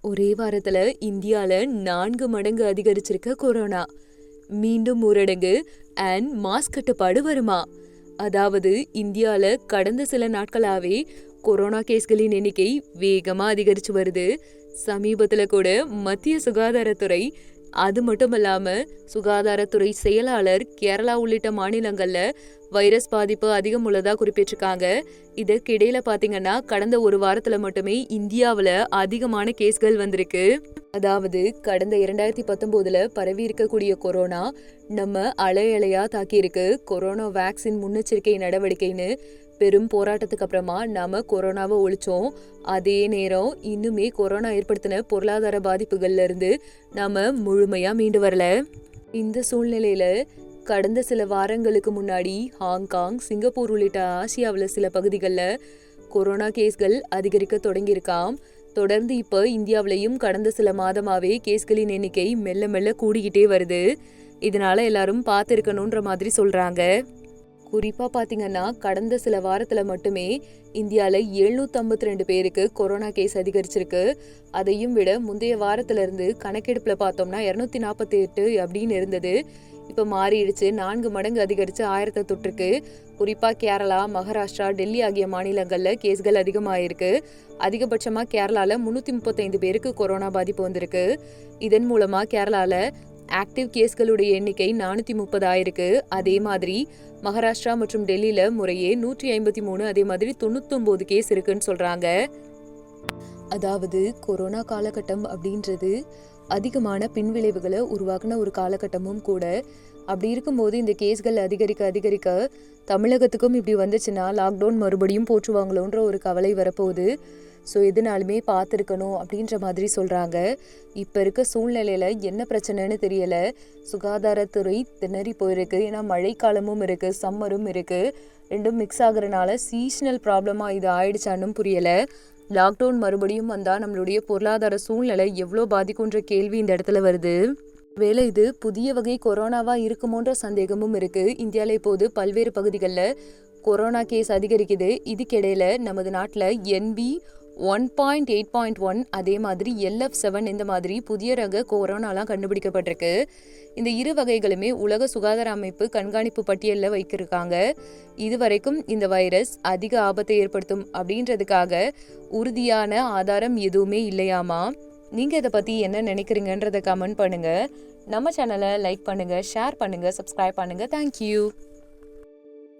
ஒரே வாரத்துல இந்தியால 4 மடங்கு அதிகரிச்சிருக்க கொரோனா. மீண்டும் ஊரடங்கு அண்ட் மாஸ்க் கட்டுப்பாடு வருமா? அதாவது இந்தியால கடந்த சில நாட்களாவே கொரோனா கேஸ்களின் எண்ணிக்கை வேகமா அதிகரிச்சு வருது. சமீபத்துல கூட மத்திய சுகாதாரத்துறை, அது மட்டும் இல்லாம சுகாதாரத்துறை செயலாளர் கேரளா உள்ளிட்ட மாநிலங்கள்ல வைரஸ் பாதிப்பு அதிகம் உள்ளதா குறிப்பிட்டிருக்காங்க. இதற்கிடையில பாத்தீங்கன்னா கடந்த ஒரு வாரத்துல மட்டுமே இந்தியாவுல அதிகமான கேஸ்கள் வந்திருக்கு. அதாவது கடந்த 2019 பரவி இருக்கக்கூடிய கொரோனா நம்ம அலை அலையா தாக்கியிருக்கு. கொரோனா வேக்சின் முன்னெச்சரிக்கை நடவடிக்கைன்னு பெரும் போராட்டத்துக்கு அப்புறமா நாம கொரோனாவை ஒழிச்சோம். அதே நேரம் இன்னுமே கொரோனா ஏற்படுத்தின பொருளாதார பாதிப்புகள்ல இருந்து நாம முழுமையா மீண்டு வரல. இந்த சூழ்நிலையில கடந்த சில வாரங்களுக்கு முன்னாடி ஹாங்காங், சிங்கப்பூர் உள்ளிட்ட ஆசியாவில் சில பகுதிகளில் கொரோனா கேஸ்கள் அதிகரிக்க தொடங்கியிருக்காம். தொடர்ந்து இப்போ இந்தியாவிலையும் கடந்த சில மாதமாவே கேஸ்களின் எண்ணிக்கை மெல்ல மெல்ல கூடிக்கிட்டே வருது. இதனால எல்லாரும் பார்த்துருக்கணுன்ற மாதிரி சொல்றாங்க. குறிப்பாக பார்த்தீங்கன்னா கடந்த சில வாரத்தில் மட்டுமே இந்தியாவில் 752 பேருக்கு கொரோனா கேஸ் அதிகரிச்சிருக்கு. அதையும் விட முந்தைய வாரத்திலிருந்து கணக்கெடுப்பில் பார்த்தோம்னா 248 அப்படின்னு இருந்தது. இப்போ மாறிடுச்சு, 4 மடங்கு அதிகரித்து 1000 தொற்றுக்கு. குறிப்பாக கேரளா, மகாராஷ்டிரா, டெல்லி ஆகிய மாநிலங்களில் கேஸ்கள் அதிகமாகிருக்கு. அதிகபட்சமாக கேரளாவில் 335 பேருக்கு கொரோனா பாதிப்பு வந்திருக்கு. இதன் மூலமாக கேரளாவில் ஆக்டிவ் கேஸ்களுடைய எண்ணிக்கை 430 ஆயிருக்கு. அதே மாதிரி மகாராஷ்டிரா மற்றும் டெல்லியில முறையே 153, அதே மாதிரி 99 கேஸ் இருக்குன்னு சொல்றாங்க. அதாவது கொரோனா காலகட்டம் அப்படின்றது அதிகமான பின்விளைவுகளை உருவாக்குன ஒரு காலகட்டமும் கூட. அப்படி இருக்கும்போது இந்த கேஸ்கள் அதிகரிக்க அதிகரிக்க தமிழகத்துக்கும் இப்படி வந்துச்சுன்னா லாக்டவுன் மறுபடியும் போற்றுவாங்களோன்ற ஒரு கவலை வரப்போகுது. ஸோ எதுனாலுமே பார்த்துருக்கணும் அப்படின்ற மாதிரி சொல்கிறாங்க. இப்போ இருக்க சூழ்நிலையில் என்ன பிரச்சனைன்னு தெரியலை. சுகாதாரத்துறை திணறி போயிருக்கு. ஏன்னா மழைக்காலமும் இருக்குது, சம்மரும் இருக்குது. ரெண்டும் மிக்ஸ் ஆகுறதுனால சீசனல் ப்ராப்ளமாக இது ஆயிடுச்சான்னு புரியலை. லாக்டவுன் மறுபடியும் வந்தால் நம்மளுடைய பொருளாதார சூழ்நிலை எவ்வளோ பாதிக்குன்ற கேள்வி இந்த இடத்துல வருது. வேலை இது புதிய வகை கொரோனாவா இருக்குமோன்ற சந்தேகமும் இருக்குது. இந்தியாவில் இப்போது பல்வேறு பகுதிகளில் கொரோனா கேஸ் அதிகரிக்குது. இதுக்கிடையில நமது நாட்டில் NB 1.8.1, அதே மாதிரி LF7 இந்த மாதிரி புதிய ரக கொரோனாலாம் கண்டுபிடிக்கப்பட்டிருக்கு. இந்த இரு வகைகளுமே உலக சுகாதார அமைப்பு கண்காணிப்பு பட்டியலில் வைக்கிருக்காங்க. இதுவரைக்கும் இந்த வைரஸ் அதிக ஆபத்தை ஏற்படுத்தும் அப்படின்றதுக்காக உறுதியான ஆதாரம் எதுவுமே இல்லையாமா. நீங்கள் இதை பற்றி என்ன நினைக்கிறீங்கன்றதை கமெண்ட் பண்ணுங்கள். நம்ம சேனலை லைக் பண்ணுங்கள், ஷேர் பண்ணுங்கள், சப்ஸ்கிரைப் பண்ணுங்கள். தேங்க்யூ.